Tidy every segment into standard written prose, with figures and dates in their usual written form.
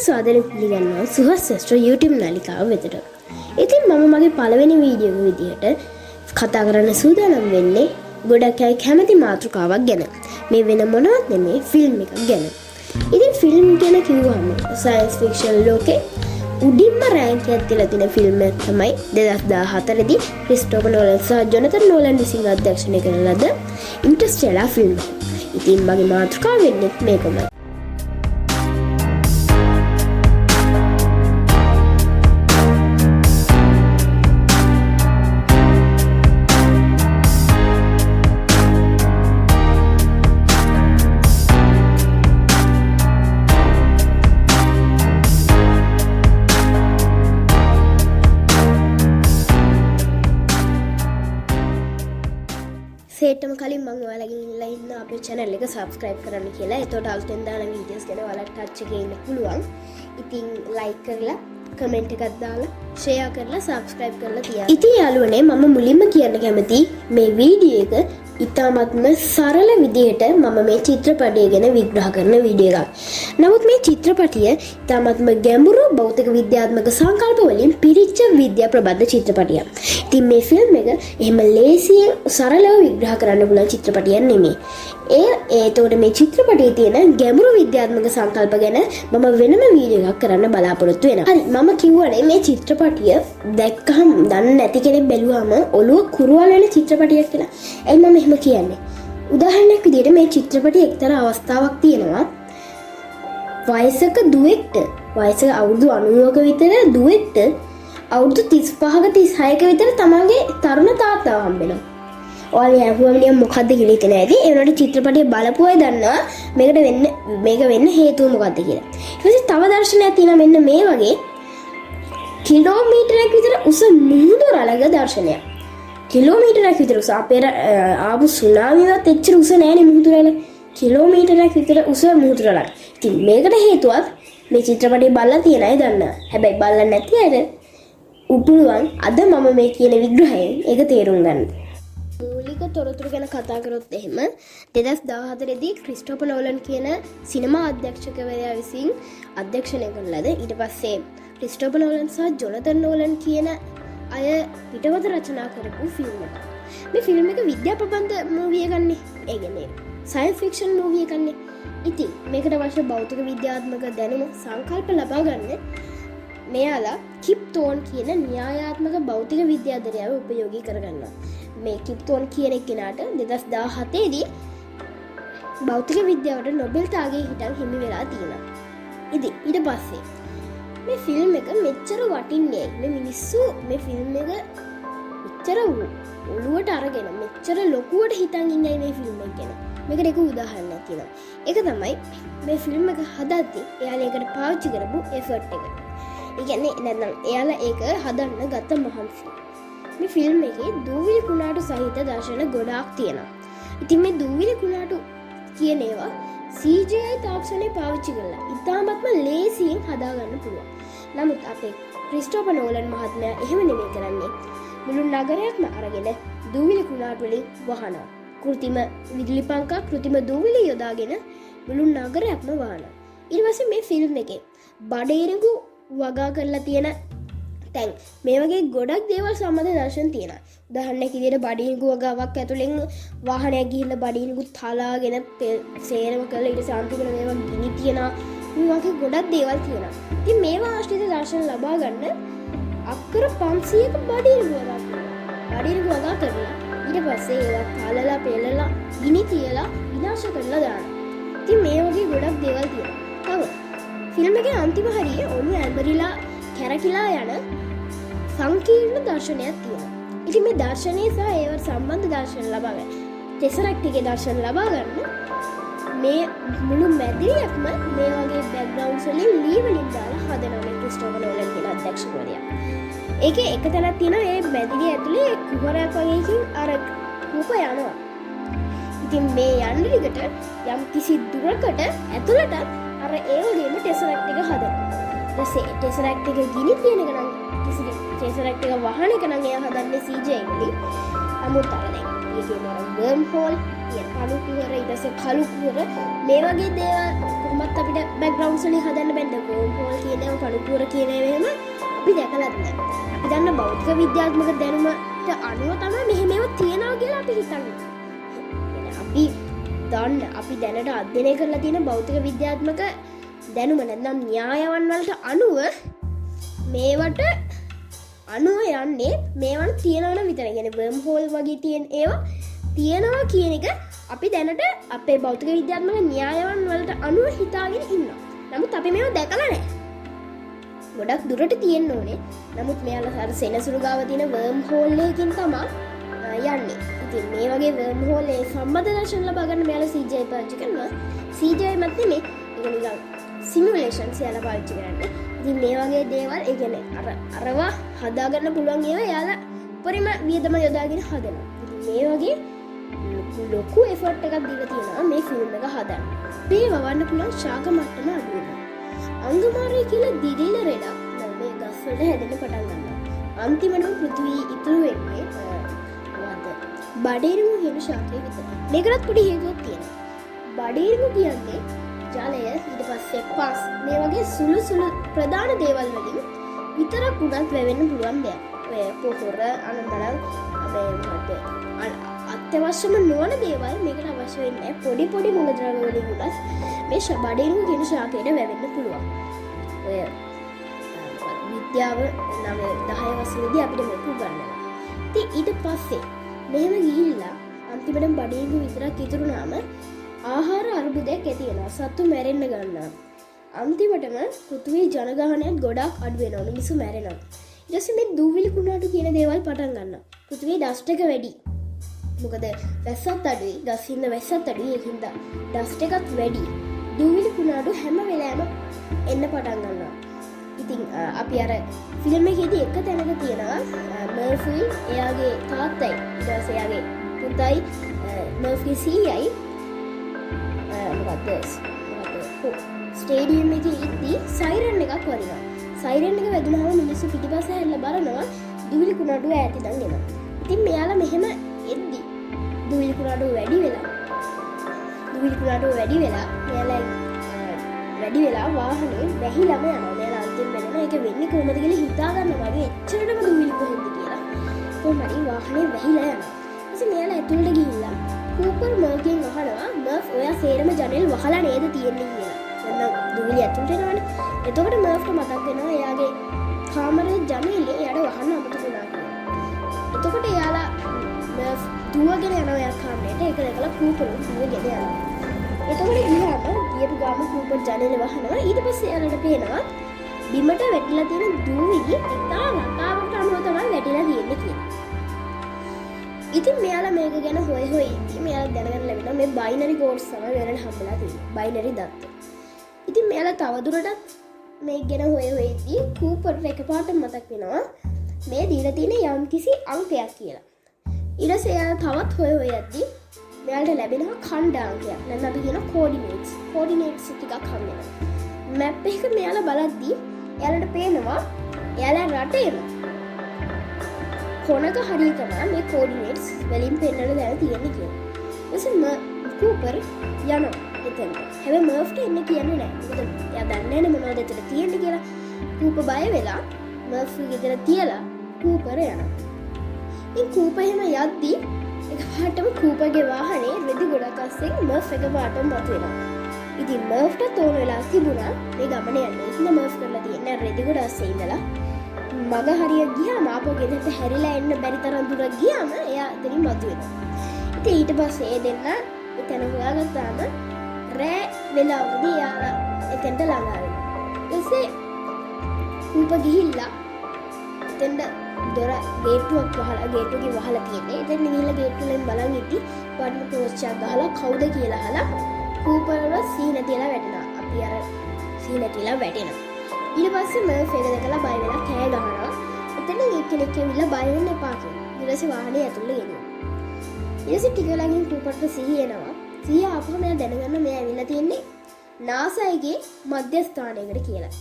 ස්වාගතය පිළිගන්නවා සුහස් ශ්‍රේෂ්ඨ YouTube නාලිකාව වෙතට. ඉතින් මම මගේ පළවෙනි වීඩියෝ විදියට කතා කරන්න සූදානම් වෙන්නේ ගොඩක් අය කැමති මාතෘකාවක් ගැන. මේ වෙන මොනවත් නෙමෙයි ෆිල්ම් එකක් ගැන. ඉතින් ෆිල්ම් ගැන කිව්වම සයන්ස් ෆික්ෂන් ලෝකේ උඩින්ම රෑන්ක් එකක් තියලා තියෙන ෆිල්ම් එක තමයි 2014 දී ක්‍රිස්ටෝෆර් නෝලන් සහ ජොනතන් නෝලන් විසින් අධ්‍යක්ෂණය කරන ලද ඉන්ටර්ස්ටෙලා ෆිල්ම් එක. ඉතින් මගේ මාතෘකාව වෙන්නේ මේකමයි. සේටම කලින් මම ඔයාලගෙන් ඉල්ලා ඉන්න අපේ channel එක subscribe කරන්න කියලා. එතකොට අලුතෙන් දාන videos ගැන ඔයාලට touch එකේ ඉන්න පුළුවන්. ඉතින් like කරලා comment එකක් දාලා share කරලා subscribe කරලා තියන්න. ඉතින් යාළුවනේ මම මුලින්ම කියන්න කැමති මේ වීඩියෝ එක ඉතාමත්ම සරල විදිහට මම මේ චිත්‍රපටය ගැන විග්‍රහ කරන වීඩියෝ එකක්. නමුත් මේ චිත්‍රපටය ඉතාමත්ම ගැඹුරු භෞතික විද්‍යාත්මක සංකල්ප වලින් පිරිච්ච විද්‍යා ප්‍රබන්ධ චිත්‍රපටයක්. ඉතින් මේ ෆිල්ම් එක එහෙම ලේසියෙන් සරලව විග්‍රහ කරන්න පුළුවන් චිත්‍රපටයක් නෙමෙයි. ඒතකොට මේ චිත්‍රපටයේ තියෙන ගැඹුරු විද්‍යාත්මක සංකල්ප ගැන මම වෙනම වීඩියෝ එකක් කරන්න බලාපොරොත්තු වෙනවා. හරි මම කිව්වනේ මේ චිත්‍රපටිය දැක්කහම දන්නේ නැති කෙනෙක් බැලුවම ඔළුව කුරුවල් වෙන චිත්‍රපටියක් කියලා. එයි මම එහෙම කියන්නේ. උදාහරණයක් විදිහට මේ චිත්‍රපටියේ එක්තරා අවස්ථාවක් තියෙනවා. වයසක දුවෙක්ට වයස අවුරුදු 90ක විතර දුවෙක්ට අවුරුදු 35ක 36ක විතර තමන්ගේ තරුණ තාත්තාව හම්බෙනවා. ඔයාලා ඇහුවම මොකද්ද කියලා හිතන ඇති. ඒ වුණාට චිත්‍රපටිය බලපු අය දන්නවා මේක වෙන්න හේතුව මොකද්ද කියලා. ඊට පස්සේ තව දර්ශනයක් තියෙනවා මෙන්න මේ වගේ කිලෝමීටරයක් විතර උස මුහුදු රළක දර්ශනයක්. කිලෝමීටරයක් විතර උස අපේ ආපු සුනාමියවත් එච්චර උස නෑනේ මුහුදු රළ. කිලෝමීටරයක් විතර උස මුහුදු රළක්. ඉතින් මේකට හේතුවත් මේ චිත්‍රපටිය බලලා තියෙන අය දන්නවා. හැබැයි බලලා නැති අය උපුලුවන් අද මම මේ කියන විග්‍රහයෙන් ඒක තේරුම් ගන්න. මූලික තොරතුරු ගැන කතා කරොත් එහෙම 2014 දී ක්‍රිස්ටෝෆර් නෝලන් කියන සිනමා අධ්‍යක්ෂකවරයා විසින් අධ්‍යක්ෂණය කරන ලද ඊට පස්සේ ක්‍රිස්ටෝෆර් නෝලන් සහ ජොනතන් නෝලන් කියන අය පිටවත රචනා කරපු ෆිල්ම් එකක්. මේ ෆිල්ම් එක විද්‍යා ප්‍රබන්ධ මූවි එකක් නේ. ඒ කියන්නේ සයන්ස් ෆික්ෂන් මූවි එකක් නේ. ඉතින් මේකට අවශ්‍ය භෞතික විද්‍යාත්මක දැනුම සංකල්ප ලබා ගන්න මෙයාලා කිප් තෝන් කියන න්‍යායාත්මක භෞතික විද්‍යාධරයාව උපයෝගී කරගන්නවා. මේ කිප් තෝන් කියන කෙනාට 2017 දී භෞතික විද්‍යාවට නොබෙල් තාගේ හිටන් හිමි වෙලා තියෙනවා. ඉතින් ඊට පස්සේ මේ ෆිල්ම් එක මෙච්චර වටින්නේ මේ මිනිස්සු මේ ෆිල්ම් එක මෙච්චර ඔළුවට අරගෙන මෙච්චර ලොකුවට හිතන් ඉන්නේ මේ ෆිල්ම් එක ගැන. මේකට එක උදාහරණයක් තියෙනවා. ඒක තමයි මේ ෆිල්ම් එක හදද්දී එයාලා ඒකට පාවිච්චි කරපු එෆර්ට් එක. ඒ කියන්නේ නැත්නම් එයාලා ඒක හදන්න ගත්ත මහන්සිය. මේ ෆිල්ම් එකේ දූවිලි කුණාටු සහිත දර්ශන ගොඩාක් තියෙනවා. ඉතින් මේ දූවිලි කුණාටු කියන ඒවා CGI තාක්ෂණය පාවිච්චි කරලා ඉතාමත්ම ලේසියෙන් හදාගන්න පුළුවන්. නමුත් අපේ ක්‍රිස්ටෝෆර් නෝලන් මහත්මයා එහෙම නෙමෙයි කරන්නේ. මුළු නගරයක්ම අරගෙන දූවිලි කුණාටු වලින් වහනවා. කෘත්‍රිම විදුලි පංකා කෘත්‍රිම දූවිලි යොදාගෙන මුළු නගරයක්ම වහනවා. ඊට පස්සේ මේ ෆිල්ම් එකේ බඩේරඟු වගා කරලා තියෙන තැන් මේ වගේ ගොඩක් දේවල් සම්බන්ධ දර්ශන තියෙනවා. උදාහරණයක් විදිහට බඩේරඟු වගාවක් ඇතුලෙන් වාහනයක් ගිහිල්ලා බඩේරඟු තලාගෙන සේරම කරලා ඊට සාන්තිකල මේවා ගිනි තියනවා. මේ වගේ ගොඩක් දේවල් තියෙනවා. ඉතින් මේවා ආශ්‍රිත දර්ශන ලබා ගන්න අක්කර 500ක බඩේරඟු වගා කරනවා. බඩේරඟු වගා කරලා ඊට පස්සේ ඒවා තලලා පෙළලා ගිනි තියලා විනාශ කරලා දානවා. ඉතින් මේ වගේ ගොඩක් දේවල් තියෙනවා. තව ෆිල්ම් එකේ අන්තිම හරිය ඔළුව ඇඹරිලා කැරකිලා යන සංකීර්ණ දර්ශනයක් තියෙනවා. ඉතින් මේ දර්ශනය සහ ඒවට සම්බන්ධ දර්ශන ලබා ගන්න ටෙසරැක්ට් එකේ දර්ශන ලබා ගන්න මේ මුළු මැදිරියක්ම මේ වගේ බෑග්ග්‍රවුන්ඩ්ස් වලින් ලී වලින් දාලා හදනවා මේ ක්‍රිස්ටෝෆර් නෝලන් කියන අධ්‍යක්ෂකවරයා. ඒකේ එක තැනක් තියෙනවා මේ මැදිරිය ඇතුලේ කුහරයක් වගේකින් අර කූප යනවා. ඉතින් මේ යන්න දිගට යම් කිසි දුරකට ඇතුළට අර ඒ වගේම ටෙසරැක්ට් එක හදනවා. ටෙසරැක්ට් එක ගිනි තියෙන එක නම් කිසි ටෙසරැක්ට් එක වහන එක නම් එයා හදන්නේ CGI වලින්. නමුත් අර දැන් ඒකේ මොන වර්ම් හෝල් කළු කුහර ඊට පස්සේ කළු කුහර මේ වගේ දේවල් කොහොමත් අපිට බෑග්ග්‍රවුන්ඩ්ස් වලින් හදන්න බැන්න වර්ම් හෝල් තියෙනවා පණුපුර කියන ඒවාම අපි දැකලා නැහැ. අපි දන්න භෞතික විද්‍යාත්මක දැනුමට අනුව තමයි මෙහෙම ඒවා තියෙනවා කියලා අපි හිතන්නේ. අපි දැනට අධ්‍යයනය කරලා තියෙන භෞතික විද්‍යාත්මක දැනුම නැත්නම් න්‍යායවන් වලට අනුව මේවට අනුව යන්නේ මේවන් තියෙනවනම් විතරයි. කියන්නේ වර්ම් හෝල් වගේ තියෙන ඒවා තියෙනවා කියන එක අපි දැනට අපේ භෞතික විද්‍යාත්මක න්‍යායවන් වලට අනුව හිතාගෙන ඉන්නවා. නමුත් අපි මේවා දැකලා නැහැ. ගොඩක් දුරට තියෙන්න ඕනේ. නමුත් මෙයාලා අර සෙනසුරු ගාව තියෙන වර්ම් හෝල් එකකින් තමයි යන්නේ. ඉතින් මේ වගේ වර්ම් හෝල් එක සම්බන්ධ දර්ශන ලබා ගන්න මෙයාලා CGI පාවිච්චි කරනවා. CGI මත නෙමෙයි. ඒක නිකන් සිමුලේෂන්ස් යාලා පාවිච්චි කරන්නේ. ඉතින් මේ වගේ දේවල් ඒ කියන්නේ අරවා හදාගන්න පුළුවන් ඒවා යාලා උපරිම වියදම යොදාගෙන හදනවා. ඉතින් මේ වගේ ලොකු එෆර්ට් එකක් දීලා තියෙනවා මේ ෆිල්ම් එක හදන්න. මේ වවන්න පුළුවන් ශාක මට්ටම අඩු වෙනවා. අංගමාරය කියලා දිලිල රෙඩක් මේ ගස් වලට හැදෙන්න පටන් ගන්නවා. අන්තිමටම පෘථිවිය ඉතුරු වෙන්නේ බඩේරුම කියන ශාකය විතරයි. මේකටත් පොඩි හේතුවක් තියෙනවා. බඩේරුම කියන්නේ ජලය ඊට පස්සේ පස් මේ වගේ සුළු ප්‍රධාන දේවල් වලින් විතරක් උනත් වැවෙන්න පුළුවන් දෙයක්. ඔය පොහොර අනම්මනම් අත්‍යවශ්‍යම නොවන දේවල් මේකට අවශ්‍ය වෙන්නේ පොඩි මූලද්‍රව්‍ය වලින් උනත් මේ බඩේරුම කියන ශාකයට වැවෙන්න පුළුවන්. ඔය විද්‍යාව 9 10 වසරේදී අපිට මේක උගන්වනවා. ඉතින් ඊට පස්සේ මෙහෙම ගිහිල්ලා අන්තිමට බඩේරුම විතරක් ඉතුරුනාම ආහාර අර්බුදයක් ඇති වෙනවා. සත්තු මැරෙන්න ගන්නවා. අන්තිමටම පෘථිවි ජනගහනයත් ගොඩක් අඩු වෙනවා. මිනිස්සු මැරෙනවා. ඊට පස්සේ මේ දූවිලි කුණාටු කියන දේවල් පටන් ගන්නවා. පෘථිවියේ ඩස්ට් එක වැඩි. මොකද වැස්සත් අඩුයි. ගසින්න වැස්සත් අඩුයි. ඒකින්ද ඩස්ට් එකත් වැඩි. දූවිලි කුණාටු හැම වෙලාවෙම එන්න පටන් ගන්නවා. ඉතින් අපි අර ෆිල්ම් එකේදී එක තැනක තියෙනවා මර්ෆි එයාගේ තාත්තයි ඊට පස්සේ එයාගේ පුතයි මර්ෆි සීයයි ස්ටේඩියම් එකේ ඉද්දී සයිරන් එකක් වදිනවා. සයිරන් එක වැදුනහම මිනිස්සු පිටිපස්ස හැරිලා බලනවා දුවිලි කුණාටුව ඈත ඉඳන් එනවා. ඉතින් මෙයාලා මෙහෙම එද්දී දුවිලි කුණාටුව වැඩි වෙලා වාහනේ වැහිලාම යනවා. මෙයාලා අන්තිම වෙනවා ඒක වෙන්නේ කොහොමද කියලා හිතා ගන්නවා වගේ එච්චරටම දුවිලි කොහෙන්ද කියලා. කොහොමද වාහනේ වැහිලා යනවා. ඊට මෙයාලා ඇතුළට ගිහිල්ලා කූපර් මර්ගෙන් අහනවා මර්ෆ් ඔයා සේරම ජනෙල් වහලා නේද තියෙන්නේ කියලා. නැත්නම් දුවිලි ඇතුළට එනවනේ. එතකොට මර්ෆ්ට මතක් වෙනවා එයාගේ කාමරේ ජනෙලේ එයාට වහන්න අමතක වුණා කියලා. එතකොට එයාලා මර්ෆ් දුවගෙන යනවා එයා කාමරේට. ඒක දැකලා කූපර් දුවගෙන යනවා. එතකොට ගියපු ගාම කූපර් ජනෙල වහනවා. ඊට පස්සේ එයාලට පේනවා බිමට වැටිලා තියෙන දූවිලි ඉතා රටාවට අනුව තමයි වැටිලා තියෙන්නේ කියලා. ඉතින් මෙයාලා මේක ගැන හොය ඉතින් මෙයාලා දැනගන්න ලැබෙනවා මේ බයිනරි කෝඩ්ස් තමයි වෙනට හම්බලා තියෙන්නේ. බයිනරි දත්ත. ඉතින් මෙයාලා තවදුරටත් මේක ගැන හොය ඉතින් කූපර්ට එකපාරට මතක් වෙනවා මේ දීලා තියෙන යම්කිසි අංකයක් කියලා. ඊට පස්සේ එයාලා තවත් හොය යද්දී මෙයාලට ලැබෙනවා ඛණ්ඩ අංකයක්. නැත්නම් අපි කියන කෝඩිනේට්ස්. කෝඩිනේට්ස් ටිකක් හම්බෙනවා. මැප් එක මෙයාලා බලද්දී එයාලට පේනවා එයාලා රටේම කොනක හරිය තමයි මේ කෝඩිනේට්ස් වලින් පෙන්නලා දාලා තියෙන්නේ කියලා. ඊටසේ කූපර් යනවා එතනට. හැබැයි මර්ෆ්ට එන්න කියන්නේ නැහැ. මොකද එයා දන්නේ නැහැ මොනවද එතන තියෙන්නේ කියලා. කූපර් බය වෙලා මර්ෆ් ගෙදර තියලා කූපර් යනවා. ඉතින් කූපර් එහෙම යද්දී එකපාරටම කූපර්ගේ වාහනේ රෙදි ගොඩක් අස්සෙන් මර්ෆ් එකපාරටම මතුවෙනවා. ඉතින් මර්ෆ්ට තෝර වෙලා තිබුණා මේ ගමන යන්න. ඉතින් මර්ෆ් කරලා තියෙන්නේ රෙදි ගොඩ අස්සේ ඉඳලා මග හරිය ගියාම ආපහු ගෙදරට හැරිලා එන්න බැරි තරම් දුර ගියාම එයා එතනින් මතුවෙනවා. ඉතින් ඊට පස්සේ ඒ දෙන්න එතන හොයාගත්තාම රෑ වෙලාවදී එයාලා එතනට ළඟා වෙනවා. ඊටසේ කූප ගිහිල්ලා එතනට දොර ගේට්ටුවක් ගේට්ටුවකින් වහලා තියෙන්නේ. එතන ගිහිල්ලා ගේට්ටුවෙන් බලන් ඉති වඩන ටෝච් එකක් ගහලා කවුද කියලා අහලා කූපර්ව සීන තියලා වැටෙනවා. අපි අර සීන තියලා වැටෙනවා. ඊට පස්සේ මර්ෆ් එක දැකලා බය වෙලා කෑ ගහනවා. එතන කෙනෙක් ඇවිල්ලා බය වෙන්න එපා කියලා. ඊට පස්සේ වාහනේ ඇතුළේ ගෙනියනවා. ඊට පස්සේ ටික ළඟින් කූපර්ට සිහිය එනවා. සිහිය ආපහු මෙයා දැනගන්න මෙයා ඇවිල්ලා තියෙන්නේ නාසාගේ මධ්‍යස්ථානයකට කියලා.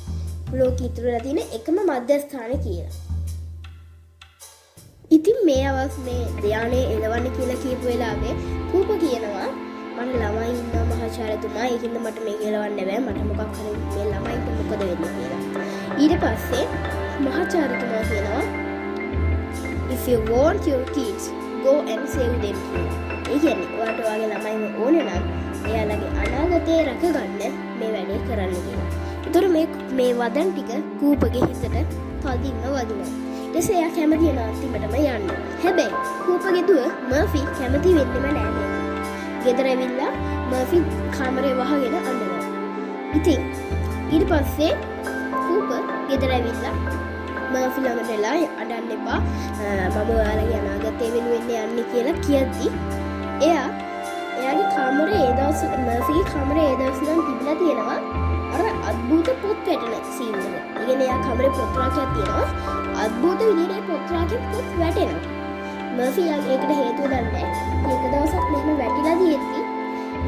ලෝකෙ ඉතුරුලා තියෙන එකම මධ්‍යස්ථානය කියලා. ඉතින් මේ ධ්‍යානයේ එළවන්න කියලා කියපු වෙලාවේ කූප කියනවා මට ළමයි ඉන්නවා මහාචාර්යතුමා ඒකින්ද මට මේක එළවන්න බෑ මට මොකක් හරි මේ ළමයින්ට මොකද වෙන්නේ කියලා. ඊට පස්සේ මහාචාර්යතුමා කියනවා if you want your kids go and save them. ඒ කියන්නේ ඔයාලට ඔයාගේ ළමයිව ඕනේ නම් එයාලගේ අනාගතය රැකගන්න මේ වැඩේ කරන්න කියලා. ඒතර මේ වදන් ටික කූපගේ හිතට තදින්ම වදිනවා. ඊට පස්සේ එයා කැමති වෙන අන්තිමටම යන්න. හැබැයි කූපගේ දුව මර්ෆි කැමති වෙන්නෙම නෑ. ගෙදර ඇවිල්ලා මර්ෆි කාමරේ වහගෙන අඬනවා. ඉතින් ඊට පස්සේ කූප ගෙදර ඇවිල්ලා මර්ෆි ළඟට එලා අඬන්න එපා මම ඔයාලගේ අනාගතය වෙනුවෙන් යන්නේ කියලා කියද්දි එයාගේ කාමරේ ඒ දවස් මර්ෆිගේ කාමරේ ඒ දවස් නම් තිබිලා තියෙනවා අර අద్භූත පොත් වැටෙන සීන් එක. ඒ කියන්නේ එයා කාමරේ පොත් රාක්කයක් තියෙනවා. අద్භූත විදිහට පොත් රාක්කේ පොත් වැටෙනවා. මර්ෆි ඒකට හේතුව දන්නේ නැහැ. එක දවසක් මෙහෙම වැටිලා තියෙද්දි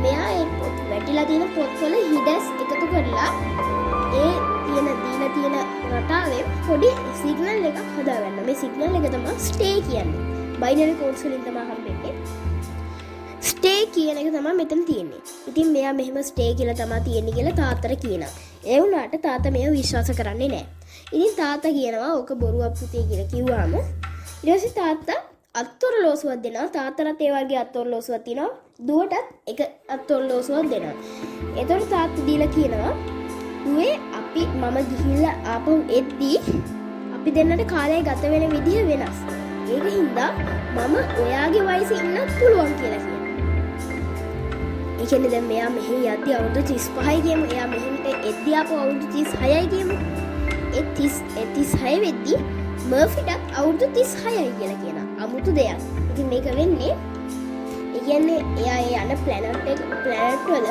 මෙයා ඒ පොත් වැටිලා තියෙන පොත්වල හිඩස් එකතු කරලා ඒ දීලා තියෙන රටාවේ පොඩි සිග්නල් එකක් හදාගන්න. මේ සිග්නල් එක තමයි ස්ටේ කියන්නේ. බයිනරි කෝඩ්ස් වලින් තමයි හම්බෙන්නේ. ස්ටේ කියන එක තමයි මෙතන තියෙන්නේ. ඉතින් මෙයා මෙහෙම ස්ටේ කියලා තමයි තියෙන්නේ කියලා තාත්තට කියනවා. ඒ වුණාට තාත්තා මෙයා විශ්වාස කරන්නේ නැහැ. ඉතින් තාත්තා කියනවා ඕක බොරුවක් පුතේ කියලා කිව්වාම ඊට පස්සේ තාත්තා අත්ඔරලෝසුවක් දෙනවා. තාත්තට ඒ වගේ අත්ඔරලෝසුවක් තියෙනවා. දුවටත් එක අත්ඔරලෝසුවක් දෙනවා. ඒතකොට තාත්තා දීලා කියනවා දුවේ අපි මම ගිහිල්ලා ආපහු එද්දී අපි දෙන්නට කාලය ගත වෙන විදිහ වෙනස්. ඒක හින්දා මම ඔයාගේ වයසේ ඉන්නත් පුළුවන් කියලා කියනවා. ඒ කියන්නේ දැන් මෙයා මෙහි යද්දී අවුරුදු 35යි කියමු. එයා මෙහෙට එද්දී ආපහු අවුරුදු 36යි කියමු. ඒ 36 වෙද්දී මර්ෆිටත් අවුරුදු 36යි කියලා කියනවා. අමුතු දෙයක්. ඉතින් මේක වෙන්නේ ඒ කියන්නේ එයා යන ප්ලැනට් වල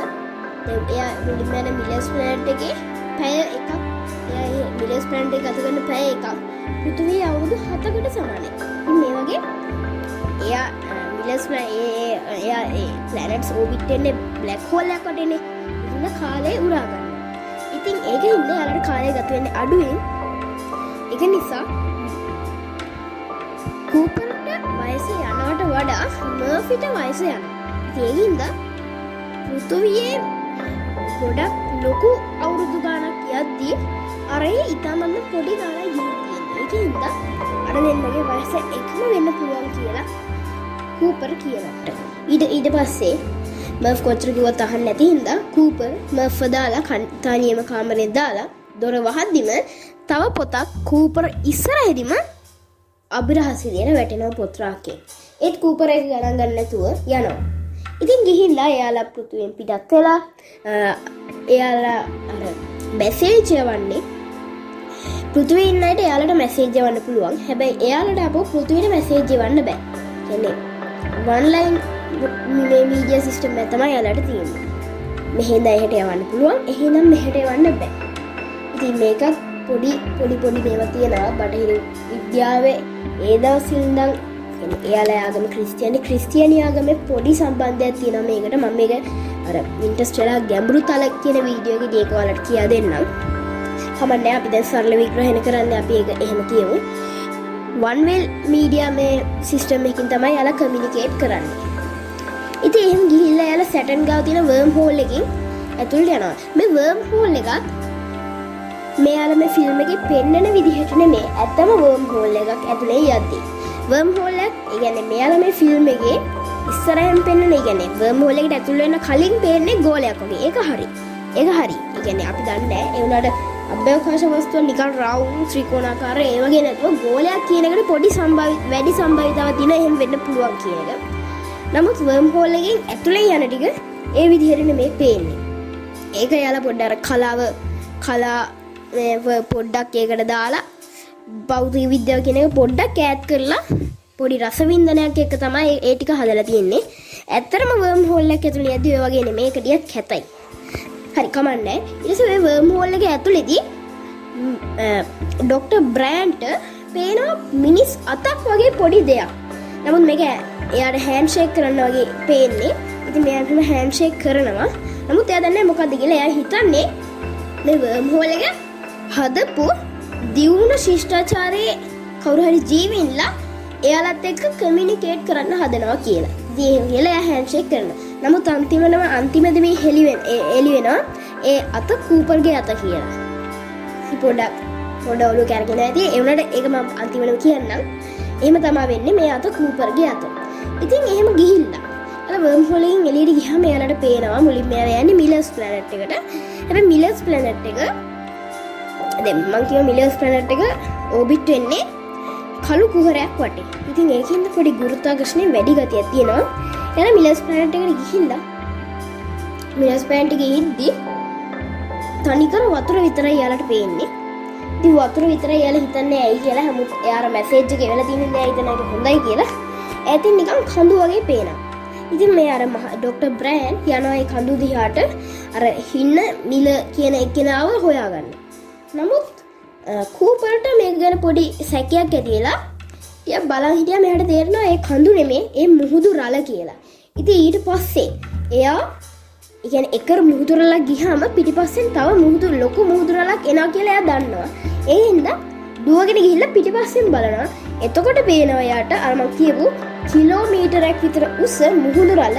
එයා මුලින්ම යන මිලර්ස් ප්ලැනට් එකේ පැය එකක් එයා මිලර්ස් ප්ලැනට් එක ගත කරන පැය එකක් පෘථිවියේ අවුරුදු 7කට සමානයි. ඉතින් මේ වගේ එයා මිලර්ස් එයා ප්ලැනට්ස් ඕබිට් වෙන්නේ බ්ලැක් හෝල් එකක් වටේනේ. ඉතින් කාලය උරා ගන්නවා. ඉතින් ඒකෙන් එයාලට කාලය ගත වෙන්නේ අඩුවෙන්. ඒක නිසා කූපර්ට වයස යනවට වඩා මර්ෆිට වයස යනවා. ඒකින්ද පෘථිවියේ ගොඩක් ලොකු අවුරුදු ගානක් යද්දී අරේ ඉතාමත් පොඩි ගානක් ගිහින් තියෙනවා. ඒකින්ද අර දෙන්නගේ වයස එකම වෙන්න පුළුවන් කියලා කූපර් කියනට. ඊට පස්සේ මර්ෆ් කොච්චර කිව්වත් අහන්නේ නැති හින්දා කූපර් මර්ෆ්ව දාලා තනියම කාමරේ දාලා දොර වහද්දිම තව පොතක් කූපර් ඉස්සරහදීම අභිරහස් විදියට වැටෙනවා පොත් රාක්කේ. ඒත් කූපර් එක ගණන් ගන්න නැතුව යනවා. ඉතින් ගිහිල්ලා එයාලා පෘථිවියෙන් පිටත් වෙලා එයාලා අර මැසේජ් යවන්නේ පෘථිවියේ ඉන්න අයට එයාලට මැසේජ් යවන්න පුළුවන්. හැබැයි එයාලට අපෝ පෘථිවියට මැසේජ් යවන්න බෑ. කියන්නේ වන් ලයින් මේ මීඩියා සිස්ටම් එක තමයි එයාලට තියෙන්නේ. මෙහෙන්ද එහෙට යවන්න පුළුවන්. එහෙනම් මෙහෙට යවන්න බෑ. ඉතින් මේකත් පොඩි මේවා තියෙනවා බටහිර විද්‍යාවේ ඒ දවස් ඉඳන් එයාලා ආගම ක්‍රිස්තියානි ආගමේ පොඩි සම්බන්ධයක් තියෙනවා මේකට. මම මේක අර ඉන්ටර්ස්ටෙලා ගැඹුරු තල කියන වීඩියෝ එකේදී ඒක ඔයාලට කියා දෙන්නම්. කමන්නේ අපි දැන් සරල විග්‍රහණ කරන්නේ අපි ඒක එහෙම කියමු. one way media මේ සිස්ටම් එකකින් තමයි යාලා කමියුනිකේට් කරන්නේ. ඉතින් එහෙම ගිහිල්ලා යාලා සැටර්න් ගාව තියෙන වර්ම් හෝල් එකකින් ඇතුළට යනවා. මේ වර්ම් හෝල් එකත් මෙයාලා මේ ෆිල්ම් එකේ පෙන්නන විදිහට නෙමෙයි. ඇත්තම වර්ම් හෝල් එකක් ඇතුලේ යද්දී. වර්ම් හෝල් එක කියන්නේ මෙයාලා මේ ෆිල්ම් එකේ ඉස්සරහින් පෙන්නන කියන්නේ වර්ම් හෝල් එකට ඇතුල් වෙන්න කලින් පේන්නේ ගෝලයක් වගේ. ඒක හරි. ඒ කියන්නේ අපි දන්නේ නැහැ. ඒ උනාට අභ්‍යවකාශ වස්තුව නිකන් රවුන්ඩ් ත්‍රිකෝණාකාර ඒ වගේ නැතුව ගෝලයක් කියන එකට පොඩි වැඩි සම්භාවිතාවක් තියෙන එහෙම වෙන්න පුළුවන් කියන එක. නමුත් වර්ම් හෝල් එකෙන් ඇතුලේ යන ටික ඒ විදිහට නෙමෙයි පේන්නේ. ඒක යාලා පොඩ්ඩක් කලා පොඩ්ඩක් ඒකට දාලා භෞතික විද්‍යාව කියන එක පොඩ්ඩක් ඈඩ් කරලා පොඩි රසවින්දනයක් එක්ක තමයි ඒ ටික හදලා තියෙන්නේ. ඇත්තටම වර්ම් හෝල් එක ඇතුලේ යද්දි ඔය වගේ නෙමෙයි. ඒක ටිකක් කැතයි. හරි කමන්නේ. ඊට පස්සේ මේ වර්ම් හෝල් එකේ ඇතුලේදී ඩොක්ටර් බ්‍රෑන්ට් පේනවා මිනිස් අතක් වගේ පොඩි දෙයක්. නමුත් මේක එයාට හෑන්ඩ් ෂේක් කරන්න වගේ පේන්නේ. ඉතින් මෙයාට හෑන්ඩ් ෂේක් කරනවා. නමුත් එයා දන්නේ මොකද්ද කියලා. එයා හිතන්නේ මේ වර්ම් හෝල් එක හදපු දියුණු ශිෂ්ටාචාරයේ කවුරු හරි ජීවීන්ලා එයාලත් එක්ක කමියුනිකේට් කරන්න හදනවා කියලා. ඉතින් එයා හෑන්ඩ් ෂේක් කරනවා. නමුත් අන්තිමදී මේ එළි වෙනවා ඒ අත කූපර්ගේ අත කියලා. පොඩක් පොඩ ඔලු කැරගෙන ඇති. ඒ වුණාට ඒක මම අන්තිමට කියන්නම්. එහෙම තමයි වෙන්නේ මේ අත කූපර්ගේ අත. ඉතින් එහෙම ගිහිල්ලා අර වර්ම් හෝල් එකෙන් එළියට ගියාම එයාලට පේනවා මුලින්ම එයාලා යන්නේ මිලර්ස් ප්ලැනට් එකට. හැබැයි මිලර්ස් ප්ලැනට් එක දැන් මම කියව මිලර්ස් ප්ලැනට් එක ඕබිට් වෙන්නේ කළු කුහරයක් වටේ. ඉතින් ඒකෙන්ද පොඩි ගුරුත්වාකර්ෂණයේ වැඩි ගතියක් තියෙනවා. එයාලා මිලර්ස් ප්ලැනට් එකට ගිහිල්ලා මිලර්ස් ප්ලැනට් එකේ ඉද්දි තනිකර වතුර විතරයි එයාලට පේන්නේ. ඉතින් වතුර විතරයි එයාලා හිතන්නේ ඇයි කියලා හැමෝත් එයාර මැසේජ් එක එවලා තියෙන දේ හිතන එක හොඳයි කියලා. ඈතින් නිකන් කඳු වගේ පේනවා. ඉතින් මේ අර ඩොක්ටර් බ්‍රෑන් යනවා ඒ කඳු දිහාට අර හින්න මිල කියන එක්කෙනාව හොයාගන්න. නමුත් කූපර්ට මේක ගැන පොඩි සැකයක් ඇති වෙලා එයා බලන් හිටියා මෙයාට තේරෙනවා ඒ කඳු නෙමේ ඒ මුහුදු රළ කියලා. ඉතින් ඊට පස්සේ එයා කියන්නේ එකර මුහුදු රළක් ගියාම පිටිපස්සෙන් තව මුහුදු ලොකු මුහුදු රළක් එනවා කියලා එයා දන්නවා. ඒ හින්දා දුවගෙන ගිහිල්ලා පිටිපස්සෙන් බලනවා. එතකොට පේනවා එයාට අර මම කියපු කිලෝමීටරයක් විතර උස මුහුදු රළ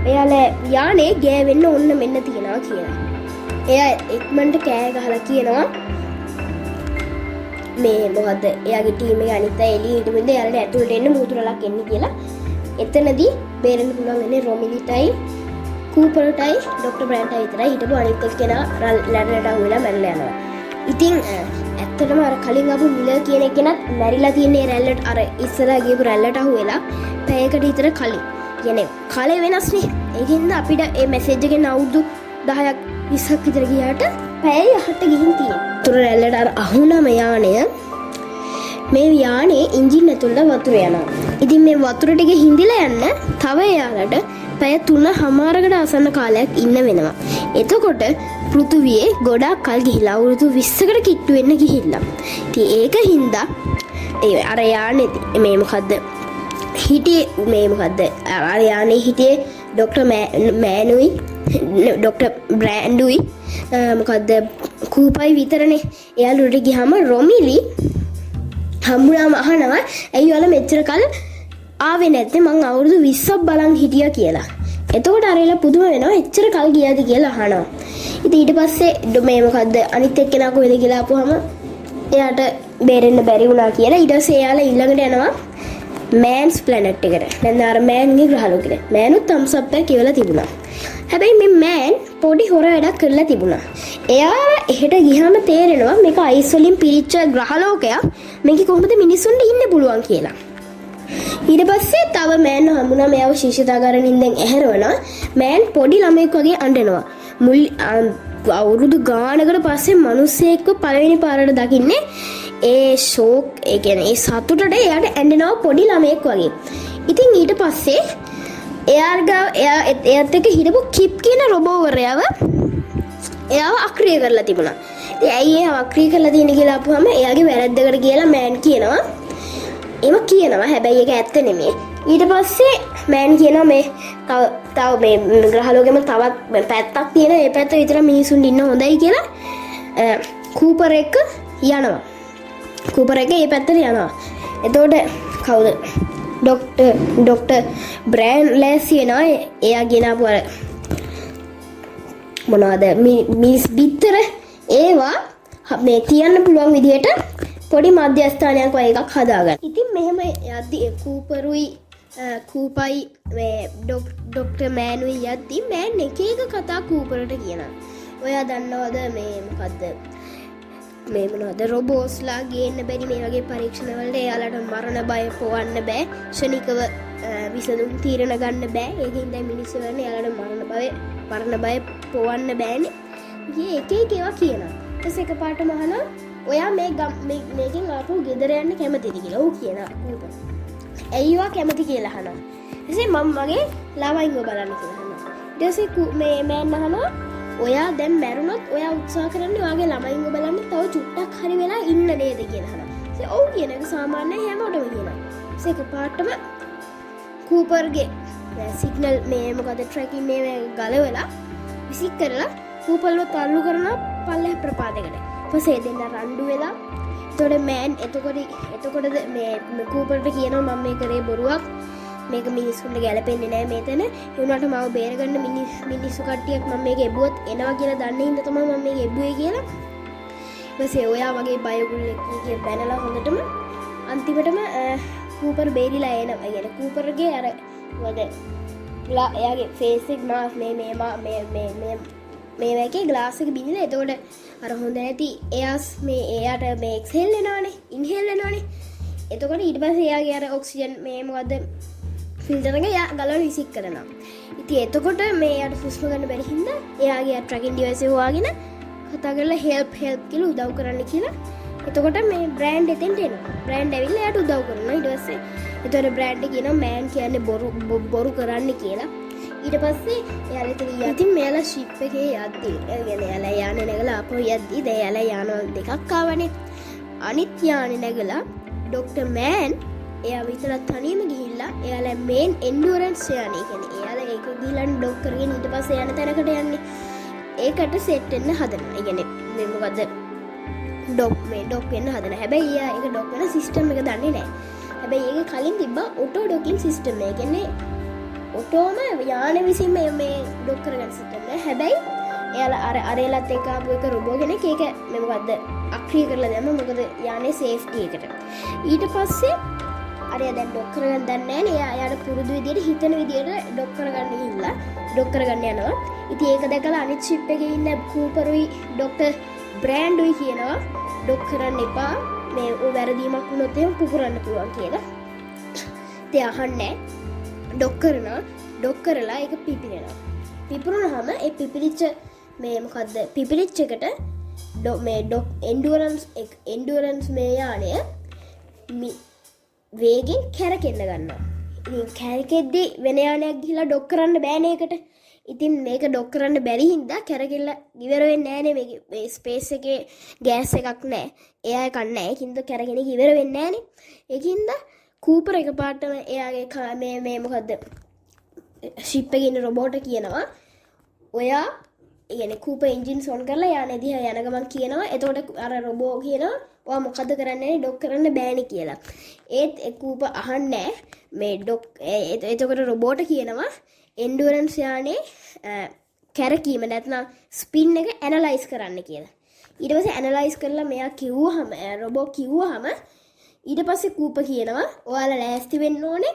එයාලා යානේ ගෑවෙන්න ඕන්න මෙන්න තියනවා කියලා. එයා ඉක්මනට කෑ ගහලා කියනවා මේ මොකද එයාගේ ටීම් එක අනිත් අය එළිය හිටපු ඉඳලා එයාලට ඇතුළට එන්න මුහුදු රළක් එන්නේ කියලා. එතනදී බේරෙන්න පුළුවන් වෙන්නේ රොමිලිටයි කූපර්ටයි ඩොක්ටර් බ්‍රෑන්ටයි විතරයි. හිටපු අනිත් එක්කෙනා ලැඩරට අහුවෙලා මැරලා යනවා. ඉතින් ඇත්තටම අර කලින් ආපු මිලර් කියන එකනත් මැරිලා තියන්නේ රැල්ලට අර ඉස්සරහා ගියපු රැල්ලට අහුවෙලා පැයකට විතර කලින්. කියන්නේ කාලේ වෙනස්නේ. ඒකින්ද අපිට මේ මැසේජ් එකෙන් අවුරුදු 10ක් 20ක් විතර ගියාට පැය 8ට ගිහින් තියෙනවා. තුර රැල්ලට අර අහුනම යානය මේ යානේ එන්ජින් ඇතුළට වතුර යනවා. ඉතින් මේ වතුර ටික හිඳිලා යන්න තව එයාලට පැය 3:00කට ආසන්න කාලයක් ඉන්න වෙනවා. එතකොට පෘථුවියේ ගොඩාක් කල් ගිහිලා අවුරුදු 20කට කිට්ටු වෙන්න ගිහිල්ලා. ඉතින් ඒක හින්දා ඒ අර යානේ මේ මොකද්ද හිටියේ මේ මොකද්ද අර යානේ හිටියේ ඩොක්ටර් මෑනුයි ඩොක්ටර් බ්‍රෑන්ඩුයි මොකද්ද කූපයි විතරනේ. එයාලට ගියාම රොමිලි හම්බුනාම අහනවා ඇයි ඔයාලා මෙච්චර කල් ආවේ නැත්තේ මං අවුරුදු 20ක් බලන් හිටියා කියලා. එතකොට අරේලා පුදුම වෙනවා එච්චර කල් ගියාද කියලා අහනවා. ඉතින් ඊට පස්සේ මේ මොකද්ද අනිත් එක්කෙනා කොහෙද කියලා අපුවම එයාට බේරෙන්න බැරි වුණා කියලා. ඊට පස්සේ එයාලා ඊළඟට යනවා මෑන්ස් ප්ලැනට් එකට. දැන් අර මෑන්ගේ ග්‍රහලෝකෙට. මෑනුත් thumbs up එකක් කියලා තිබුණා. හැබැයි මේ මෑන් පොඩි හොර වැඩක් කරලා තිබුණා. එයා එහෙට ගියාම තේරෙනවා මේක අයිස් වලින් පිරිච්ච ග්‍රහලෝකයක්. මේකේ කොහොමද මිනිස්සුන්ට ඉන්න පුළුවන් කියලා. ඊට පස්සේ තව මෑන් හම්බුණා. මෙයාව ශිෂ්‍යතාගාරෙන් දැන් ඇහැරවනවා. මෑන් පොඩි ළමෙක් වගේ අඬනවා. මුල් අවුරුදු ගානකට පස්සේ මිනිස්සෙක්ව පළවෙනි පාරට දකින්නේ ඒ ෂෝක් ඒ කියන්නේ ඒ සතුටට එයාට ඇඬෙනවා පොඩි ළමෙක් වගේ. ඉතින් ඊට පස්සේ එයාත් එක්ක හිටපු කිප් කියන රොබෝවරයව එයාව අක්‍රිය කරලා තිබුණා. ඉතින් ඇයි එයාව අක්‍රිය කරලා තියෙන්නේ කියලා අපුවම එයාගේ වැරද්දකට කියලා මෑන් කියනවා. එම කියනවා හැබැයි ඒක ඇත්ත නෙමෙයි. ඊට පස්සේ මෑන් කියනවා මේ තව මේ ග්‍රහලෝකෙම තවත් පැත්තක් තියෙන ඒ පැත්ත විතර මිනිසුන් ඉන්න හොඳයි කියලා කූපර් එක යනවා. කූපර් එක ඒ පැත්තට යනවා. එතකොට කවුද ඩොක්ටර් බ්‍රෑන් ලෑස්ති වෙනවා. එයා ගෙනාපු අර මොනවද මිස් බිත්තර ඒවා මේ තියන්න පුළුවන් විදිහට පොඩි මධ්‍යස්ථානයක් වගේ එකක් හදාගන්න. ඉතින් මෙහෙම යද්දි කූපයි මේ ඩොක්ටර් මෑනුයි යද්දි මෑන් එක කතා කූපර්ට කියනවා. ඔයා දන්නවද මේ මොකද්ද මේ මොනවද රොබෝස්ලා ගේන්න බැරි මේ වගේ පරීක්ෂණ වලට එයාලට මරණ බය පොවන්න බෑ. ක්ෂණිකව විසඳුම් තීරණ ගන්න බෑ. ඒකින් දැන් මිනිස්සු වන්නේ එයාලට මරණ බය පොවන්න බෑනේ. ඉතින් එක ඒවා කියනවා. ඊට එකපාරටම අහනවා ඔයා මේකෙන් ආපහු ගෙදර යන්න කැමතිද කියලා. ඌ කියනවා කූපර්. ඇයි ඔයා කැමති කියලා අහනවා. ඊටසේ මම මගේ ළමයින්ව බලන්න කියලා අහනවා. ඊට පස්සේ මේ මෑන් අහනවා ඔයා දැන් මැරුණොත් ඔයා උත්සාහ කරන්නේ ඔයාගේ ළමයින්ව බලන්න තව චුට්ටක් හරි වෙලා ඉන්න නේද කියලා අහනවා. ඉතින් ඔව් කියන එක සාමාන්‍යයෙන් හැමෝටම කියනවා. ඊට එකපාරටම කූපර්ගේ සිග්නල් මේ මොකද ට්‍රැකින් මේ ගලවලා විසික් කරලා කූපර්ව තල්ලු කරන පල්ලෙහ ප්‍රපාතයකට. පස්සේ දෙන්න රණ්ඩු වෙලා එතකොට මෑන් එතකොටද මේ කූපර්ට කියනවා මම මේ කරේ බොරුවක්. මේක මිනිස්සුන්ට ගැලපෙන්නේ නැහැ මෙතන. ඒ වුණාට මාව බේරගන්න මිනිස්සු කට්ටියක් මම මේක එබුවොත් එනවා කියලා දන්නේ හින්දා තමයි මම මේක එබුවේ කියලා. ඊපස්සේ ඔයා වගේ බයගුල්ලෙක් කිය බැනලා හොඳටම අන්තිමටම කූපර් බේරිලා එනවා. يعني කූපර්ගේ අර එයාගේ ෆේස් එක මාස් මේ වගේ ග්ලාස් එක බින්දලා එතකොට අර හොඳ නැති එයාස් මේ එයාට මේ එක්සෙල් වෙනවනේ ඉන්හෙල් වෙනවනේ. එතකොට ඊට පස්සේ එයාගේ අර ඔක්සිජන් මේ මොකද්ද ෆිල්ටර් එක යා ගලවලා විසික් කරනවා. ඉතින් එතකොට මේ එයාට හුස්ම ගන්න බැරි හින්දා එයාගේ ට්‍රැකින් ඩිවයිස් එක හොයාගෙන කතා කරලා හෙල්ප් කියලා උදව් කරන්න කියලා. එතකොට මේ බ්‍රෑන්ඩ් එතෙන්ට එනවා. බ්‍රෑන්ඩ් ඇවිල්ලා එයාට උදව් කරනවා. ඊට පස්සේ එතකොට බ්‍රෑන්ඩ් කියනවා මෑන් කියන්නේ බොරු කරන්න කියලා. ඊට පස්සේ එයාලා ඉතින් ඉතින් මෙයාලා ෂිප් එකේ යද්දී එයාලා යානේ නැගලා ආපහු යද්දී දැන් එයාලා යානවල දෙකක් ආවනේ. අනිත් යානේ නැගලා ඩොක්ටර් මෑන් එයා විතරක් තනියම ගිහිල්ලා එයාලා මේන් එන්ඩියුරන්ස් යානේ කියන්නේ එයාලා ඒක ගිහිල්ලා ඩොක් කරගෙන ඊට පස්සේ යන තැනකට යන්නේ. ඒකට සෙට් වෙන්න හදනවා. ඒ කියන්නේ මේ මොකද්ද ඩොක් වෙන්න හදන. හැබැයි එයා ඒක ඩොක් වෙන සිස්ටම් එක දන්නේ නැහැ. හැබැයි ඒක කලින් තිබ්බා ඔටෝ ඩොකින් සිස්ටම් එක. කියන්නේ ඔටෝම යාන විසින් මේ ඩොක් කරගන්න සිස්ටම් එක. හැබැයි එයාලා අරේලත් එක ආපු එක රොබෝ කෙනෙක් ඒක මේ මොකද්ද අක්‍රිය කරලා දැම්ම. මොකද යානේ සේෆ්ටි එකට. ඊට පස්සේ අරයා දැන් ඩොක් කරගන්න දන්නේ නැහැ. එයාට පුරුදු විදියට හිතන විදියට ඩොක් කරගන්න ගිහිල්ලා ඩොක් කරගන්න යනවා. ඉතින් ඒක දැකලා අනිත් ෂිප් එකේ ඉන්න කූපරුයි ඩොක්ටර් බ්‍රෑන්ඩ්ුයි කියනවා ඩොක් කරන්න එපා. මේ වැරදීමක් වුණොත් එහෙම පුපුරන්න පුළුවන් කියලා. ඉතින් අහන්නේ ඩොක් කරනවා. ඩොක් කරලා ඒක පිපිරෙනවා. පිපුරුනහම ඒ පිපිරිච්ච මේ මොකද්ද පිපිරිච්ච එකට මේ එන්ඩියුරන්ස් මේ යානය වේගෙන් කැරකෙන්න ගන්නවා. ඉතින් කැරකෙද්දී වෙන යානයක් ගිහිලා ඩොක් කරන්න බෑනේ ඒකට. ඉතින් මේක ඩොක් කරන්න බැරි හින්දා කැරකෙල්ල ඉවර වෙන්නේ නෑනේ. මේ ස්පේස් එකේ ගෑස් එකක් නෑ. එයා එකක් නෑ. ඒකින්ද කැරගෙන ඉවර වෙන්නේ නෑනේ. ඒකින්ද කූපර් එකපාරටම එයාගේ මේ මොකද්ද ෂිප් එකේ ඉන්න රොබෝට කියනවා ඔයා يعني කූපර් එන්ජින්ස් ඔන් කරලා යානේ දිහා යන ගමන් කියනවා. එතකොට අර රොබෝ කියනවා ඔයා මොකද කරන්නේ ඩොක් කරන්න බෑනේ කියලා. ඒත් කූපර් අහන්නේ මේ ඩොක් එතකොට රොබෝට කියනවා එන්ඩියුරන්ස් යානේ කැරකීම නැත්නම් ස්පින් එක ඇනලයිස් කරන්න කියලා. ඊට පස්සේ ඇනලයිස් කරලා මෙයා කිව්වහම රොබෝ කිව්වහම ඊට පස්සේ කූපර් කියනවා ඔයාලා ලෑස්ති වෙන්න ඕනේ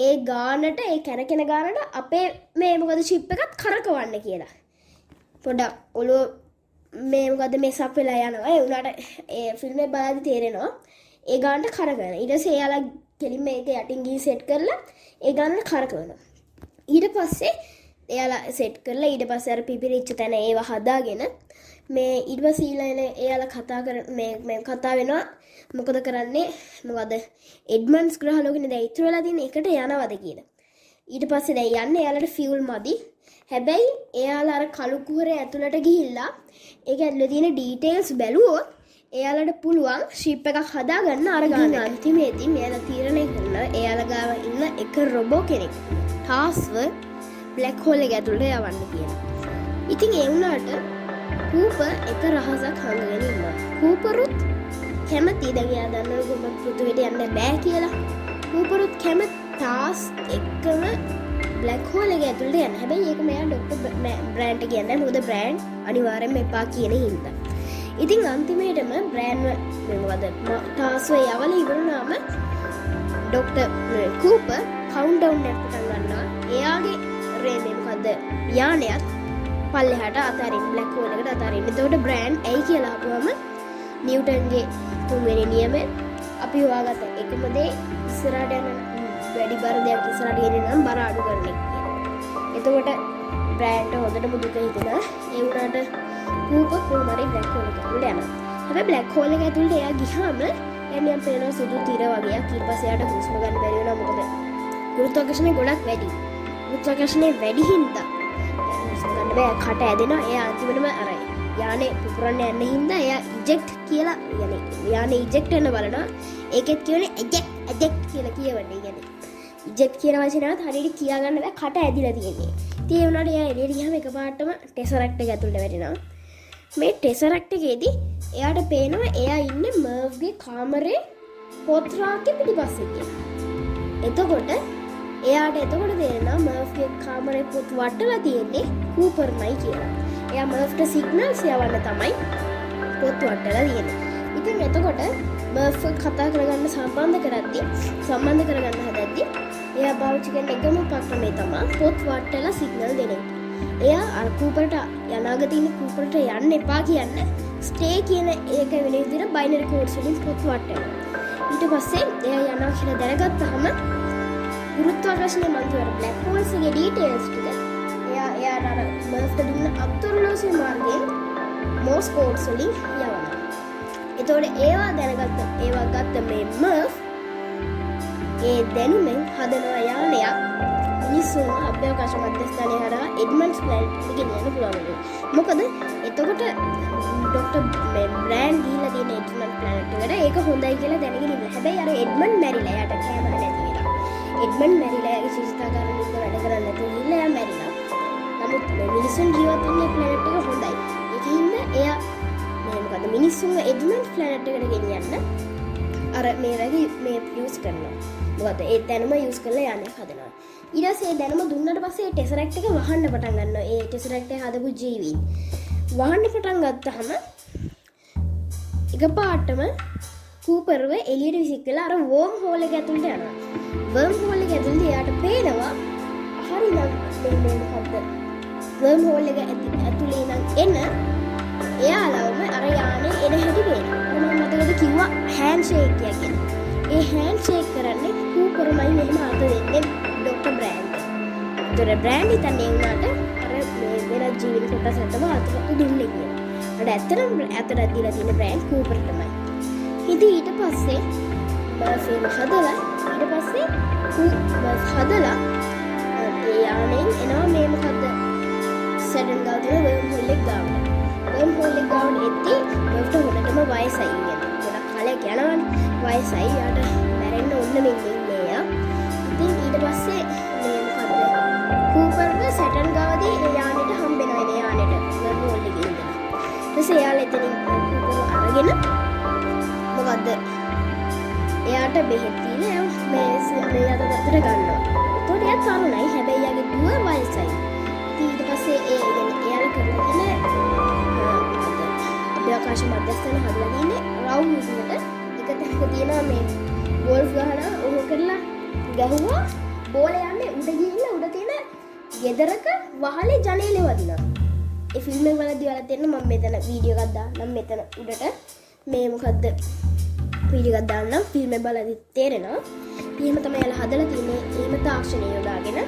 ඒ ගානට ඒ කැරකෙන ගානට අපේ මේ මොකද ෂිප් එකත් කරකවන්න කියලා. පොඩක් ඔළුව මේ මොකද මේසප් වෙලා යනවා. ඒ උනාට ඒ ෆිල්ම් එක බලද්දි තේරෙනවා ඒ ගානට කරකවන. ඊට පස්සේ එයාලා කෙලින්ම ඒක යටින් ගිහින් සෙට් කරලා ඒ ගානට කරකවනවා. ඊට පස්සේ එයාලා සෙට් කරලා ඊට පස්සේ අර පිපිරිච්ච තැන ඒව හදාගෙන මේ ඊට පස්සේ ඊළඟ එයාලා කතා කර මේ කතා වෙනවා මොකද කරන්නේ මොකද එඩ්මන්ඩ්ස් ග්‍රහලෝකෙනේ දැන් ඉතුරු වෙලා තියෙන එකට යනවද කියලා. ඊට පස්සේ දැන් යන්නේ එයාලට ෆියුල් මදි. හැබැයි එයාලා අර කළු කුහරේ ඇතුළට ගිහිල්ලා ඒක ඇතුලේ තියෙන ඩීටේල්ස් බැලුවොත් එයාලට පුළුවන් ෂිප් එකක් හදාගන්න අර ගන්න. අන්තිමේදී මෙයාලා තීරණය කරනවා එයාලා ගාව ඉන්න එක රොබෝ කෙනෙක් ටාස්ව බ්ලැක් හෝල් එක ඇතුළට යවන්න කියලා. ඉතින් ඒ වුණාට කූපර් එක රහසක් හංගගෙන ඉන්නවා. කූපරුත් කැමති දැන් එයා දන්නවා කොහොමද පෘථිවියට යන්න බෑ කියලා. කූපරුත් කැමති ටාස් එකම බ්ලැක් හෝල් එක ඇතුළට යන්න. හැබැයි ඒක මෙයා ඩොක්ටර් බ්‍රෑන්ඩ් කියන්නේ මොකද බ්‍රෑන්ඩ් අනිවාර්යෙන්ම එපා කියන හින්දා. ඉතින් අන්තිමේටම බ්‍රෑන්ඩ් මොකද ටාස්ව යවලා ඉවරනාම ඩොක්ටර් කූපර් කවුන්ට්ඩවුන් එකක් පටන් ගන්නවා. එයාගේ මේ මොකද යානයත් පල්ලෙහාට අතාරින්න බ්ලැක් හෝල් එකට අතාරින්න. එතකොට බ්‍රෑන්ඩ් ඇයි කියලා අහුවම නිව්ටන්ගේ තුන්වෙනි නියමය අපි හොයාගත්ත එකම දේ ඉස්සරහට යන වැඩි බර දෙයක් ඉස්සරහට ගෙනියන නම් බර අඩු කරන එක. එතකොට බ්‍රෑන්ඩ් හොඳටම දුක හිතෙනවා. ඒ වුණාට කූපර් කොහොමද බ්ලැක් හෝල් එක ඇතුළට යනවා. හැබැයි බ්ලැක් හෝල් එක ඇතුළට එයා ගියාම එනියම් පේනවා සුදු තිර වගේක්. ඊට පස්සේ එයාට හුස්ම ගන්න බැරි වෙනවා. මොකද ගුරුත්වාකර්ෂණය ගොඩක් වැඩි. ගුරුත්වාකර්ෂණය වැඩි හින්දා හුස්ම ගන්න බෑ. කට ඇදෙනවා. එයා අන්තිමටම අර යානේ පුපුරන්න යන්න හින්දා එයා ඉජෙක්ට් කියලා يعني යානේ ඉජෙක්ට් වෙන්න බලනවා. ඒකෙත් කියන්නේ එජෙක්ට් කියලා කියවන්නේ. يعني ඉජෙක්ට් කියන වචනවත් හරියට කියා ගන්න බෑ. කට ඇදිලා තියෙන්නේ. ඉතින් ඒ වුණාට එයා එළියට ගියාම එකපාරටම ටෙසරැක්ට් එක ඇතුළට වැටෙනවා. මේ ටෙසරැක්ට් එකේදී එයාට පේනවා එයා ඉන්නේ මර්ව්ගේ කාමරේ පොත්‍රාගේ පිටිපස්සේ කියලා. එතකොට තේරෙනවා මර්ව්ගේ කාමරේ පොත් වටලා තියෙන්නේ කූපර්මයි කියලා. එයා මර්ව්ට සිග්නල්ස් යවන්න තමයි පොත් වටලා තියෙනවා. ඉතින් එතකොට මර්ෆ් කතා කරගන්න සම්බන්ධ කරගන්න හදද්දී එයා පාවිච්චි කරන එකම උපක්‍රමය තමයි පොත් වටලා සිග්නල් දෙන එක. එයා අර කූපරට යනාගතේ ඉන්න කූපරට යන්න එපා කියන්න ස්ටේ කියන ඒක වෙන විදිහට බයිනරි කෝඩ්ස් වලින් පොත් වටනවා. ඊට පස්සේ එයා යනවා කියලා දැනගත්තාම ගුරුත්වාකර්ෂණය මන්ත්‍රවල බ්ලැක් හෝල්ස් එකේ ඩීටේල්ස් ටික එයා අර මර්ෆ්ට දුන්න අතුරුලෝසී මාර්ගයෙන් මෝස් කෝඩ්ස් වලින් යවනවා. එතකොට ඒවා ගත්ත මේ මර්ෆ් ඒ දැනුමෙන් හදනවා යානයක් මිනිස්සුන් අභ්‍යවකාශ මධ්‍යස්ථානය හරහා එඩ්මන්ඩ්ස් ප්ලැනට් එකට ගෙනියන්න පුළුවන් වෙනවා. මොකද එතකොට ඩොක්ටර් බ්‍රෑන් ගිහිල්ලා තියෙන එඩ්මන්ඩ් ප්ලැනට් එකට ඒක හොඳයි කියලා දැනගෙන ඉන්නවා. හැබැයි අර එඩ්මන්ඩ් මැරිලා යාට කැමර නැති වෙලා. එඩ්මන්ඩ් මැරිලා යාගේ ශිෂ්ටාගාරෙ ඉඳ වැඩ කරන්න නැතුව ගිහිල්ලා යා මැරිලා. නමුත් මිනිස්සුන් ජීවත් වෙන්නේ ප්ලැනට් එක හොඳයි. ඒකින්ද එයා මොකද මිනිස්සුන්ව එඩ්මන්ඩ් ප්ලැනට් එකට ගෙනියන්න අර මේ වගේ මේ යූස් කරනවා. මොකද ඒ දැනුම යූස් කරලා යන්නේ හදනවා. ඊට පස්සේ ඒ දැනුම දුන්නට පස්සේ ඒ ටෙසරැක්ට් එක වහන්න පටන් ගන්නවා. ඒ ටෙසරැක්ට් එක හදපු ජීවීන් වහන්න පටන් ගත්තාම එකපාරටම කූපර්ව එළියට විසිකලා අර වර්ම් හෝල් එක ඇතුළට යනවා. වර්ම් හෝල් එක ඇතුළට එයාට පේනවා හරිනම් මේ මොකද්ද වර්ම් හෝල් එක ඇතුළේ නම් එන එයාලවම අර යානේ එන හැටි පේනවා. මම මතකද කිව්වා හෑන්ඩ් ෂේක් කියලා. ඒ හෑන්ඩ් ෂේක් කරන්නේ කූපර්මයි මෙහෙම අත දෙන්නේ ඩොක්ටර් බ්‍රෑන්ඩ්. ඒතර බ්‍රෑන්ඩ් හිතන්නේ උනාට අර මේ වෙන ජීවි කොටසටම අතට දුන්නේ කියලා. ඇත්තටම අතට දීලා තියෙන බ්‍රෑන්ඩ් කූපර් තමයි. ඉතින් ඊට පස්සේ මර්ෆින් හදලා ඒ යානෙන් එනවා මේ මොකද්ද සෙඩන් ගාව තියෙන වර්ම් හෝල් එක ගාවට. වර්ම් හෝල් එක ගාවට එද්දි මර්ෆ්ට හොඳටම වයසයි කියන්නේ. ගොඩක් කාලයක් යනවනේ. වයසයි යාට මැරෙන්න ඕන මෙන්නේ යා. ඉතින් ඊට පස්සේ මේ මොකද්ද කූපර්ව සෙටන් ගාවදී ඒ යානෙට හම්බෙනවා ඒ යානෙට වර්ම් හෝල් එකේ ඉඳලා. ඊට එයාලා එතනින් කූපර්ව අරගෙන මොකද්ද එයාට බෙහෙත් දීලා මේ අත පැත්තට ගන්නවා. එතකොට එයා තරුණයි. හැබැයි යාගේ දුව වයසයි. ඊට පස්සේ එයාලා කරගෙන අභ්‍යවකාශ මධ්‍යස්ථාන හදලා තියෙන්නේ රවුම් විදිහට එක තැනක තියෙනවා මේ ගෝල්ෆ් ගහනවා. ඔහොම කරලා ගැහුවා බෝල යන්නේ උඩ ගිහිල්ලා උඩ තියෙන ගෙදරක වහලේ ජනේලෙ වදිනවා. ඒ ෆිල්ම් එක වලදී වල තියෙන මම මෙතන වීඩියෝ එකක් දාන්නම් මෙතන උඩට මේ මොකද්ද වීඩියෝ එකක් දාන්නම් ෆිල්ම් එක බලද්දි තේරෙනවා. එහෙම තමයි යාලා හදලා තියෙන්නේ. එහෙම තාක්ෂණය යොදාගෙන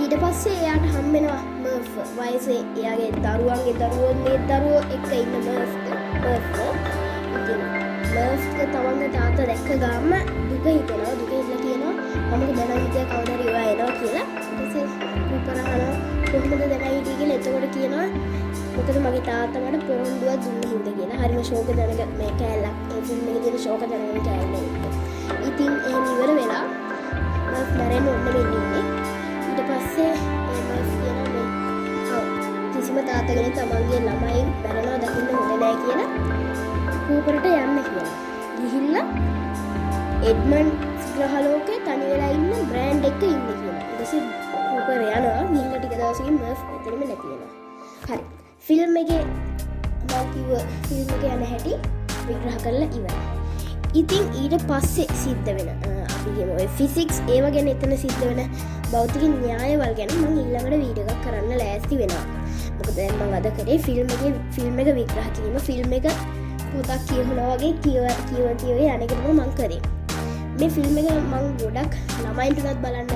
ඊට පස්සේ එයාට හම්බෙනවා මර්ෆ් වයසේ එයාගේ දරුවන්ගේ දරුවෝ එක්ක ඉන්න මර්ෆ්. ඉතින් මර්ෆ් තමන්ගේ තාත්තා දැක්ක ගාම දුක හිතෙනවා. දුක හිතලා කියනවා මම දැනන් හිටියා කවදාද ඒවා එනවා කියලා. ඊට පස්සේ කූපර් අහනවා කොහොමද දැනන් හිටියේ කියලා. එතකොට කියනවා මොකද මගේ තාත්තා මට පොරොන්දුවක් දුන්න හින්දා කියලා. හරිම ෂෝක දැනගත් මේ කෑල්ලක් ඒ ෆිල්ම් එකේ තියෙන ෂෝක දැනගෙන කෑල්ල. ඉතින් එහෙම ඉවර වෙලා මර්ෆ් මැරෙන්න ඕන වෙන්නේ. ඊට පස්සේ ඒ මර්ෆ් කියනවා මේ කිසිම තාත්තා කෙනෙක් තමන්ගේ ළමයි මැරෙනවා දකින්න හොඳ නෑ කියලා කූපර්ට යන්න කියලා. ගිහිල්ලා එඩ්මන්ඩ් ග්‍රහලෝකේ තනි වෙලා ඉන්න බ්‍රෑන්ඩ් එක්ක ඉන්න කියලා. ඊට පස්සේ කූපර් යනවා. ගිහිල්ලා ටික දවසකින් මර්ෆ් එතනම නැති වෙනවා. හරි. ෆිල්ම් එකේ මම කිව්ව ෆිල්ම් එක යන හැටි විග්‍රහ කරලා ඉවරයි. ඉතින් ඊට පස්සේ සිද්ධ වෙන අපි කියමු ඔය ෆිසික්ස් ඒව ගැන එතන සිද්ධ වෙන භෞතික න්‍යායවල ගැන මම ඊළඟට වීඩියෝ එකක් කරන්න ලෑස්ති වෙනවා. මොකද දැන් මම අද කරේ ෆිල්ම් එක විග්‍රහ කිරීම. ෆිල්ම් එක පොතක් කියවනවා වගේ කියව යන එක තමයි මම කරේ. මේ ෆිල්ම් එක මම ගොඩක් ළමයින්ටවත් බලන්න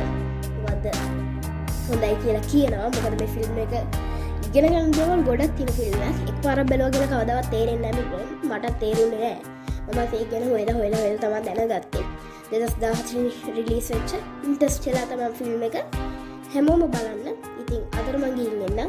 වද හොඳයි කියලා කියනවා. මොකද මේ ෆිල්ම් එක ඉගෙන ගන්න දේවල් ගොඩක් තියෙන ෆිල්ම් එකක්. එකපාරක් බැලුවගෙන කවදාවත් තේරෙන්නේ නැහැ මට තේරුනේ නැහැ. මම ඒක ගැන හොයලා තමයි දැනගත්තේ. 2014 රිලීස් වෙච්ච ඉන්ටර්ස්ටෙලර් තමයි ෆිල්ම් එක. හැමෝම බලන්න. ඉතින් අතර මම ගිහින් එන්න.